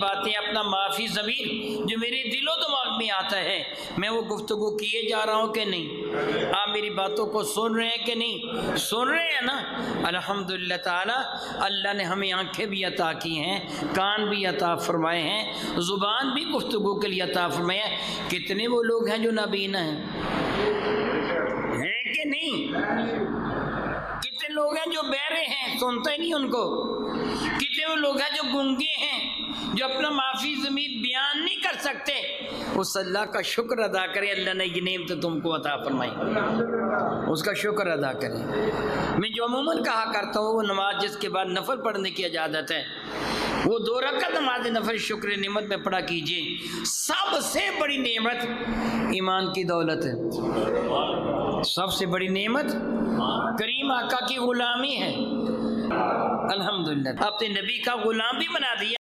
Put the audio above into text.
बातें, अपना माफ़ी ज़मीर जो मेरे दिलो दिमाग में आता है, मैं वो गुफ्तगू किए जा रहा हूँ कि नहीं? आप मेरी बातों को सुन रहे हैं कि नहीं? सुन रहे हैं ना? अल्हम्दुलिल्लाह ताला, अल्लाह ने हमें आँखें भी अता की हैं, कान भी अता फरमाए हैं, ज़ुबान भी गुफ्तगू के लिए अता फरमाया। कितने वो लोग हैं जो नाबीना हैं कि नहीं? कितने लोग हैं जो बहरे हैं, सुनते ही नहीं उनको? कितने वो लोग हैं जो गूंगे हैं, जो अपना माफ़ी ज़मीर बयान नहीं कर सकते? उस अल्लाह का शुक्र अदा करें, अल्लाह ने ये नेमत तुमको अता फरमाई, उसका शुक्र अदा करें। मैं जो अमूमन कहा करता हूँ, वो नमाज जिसके बाद नफल पढ़ने की इजाज़त है, वो 2 रकात नमाज नफल शुक्र नेमत में पढ़ा कीजिए। सबसे बड़ी नेमत ईमान की दौलत है। सबसे बड़ी नेमत करीम आका की गुलामी है। अल्हम्दुलिल्लाह, अपने नबी का गुलाम भी बना दिया।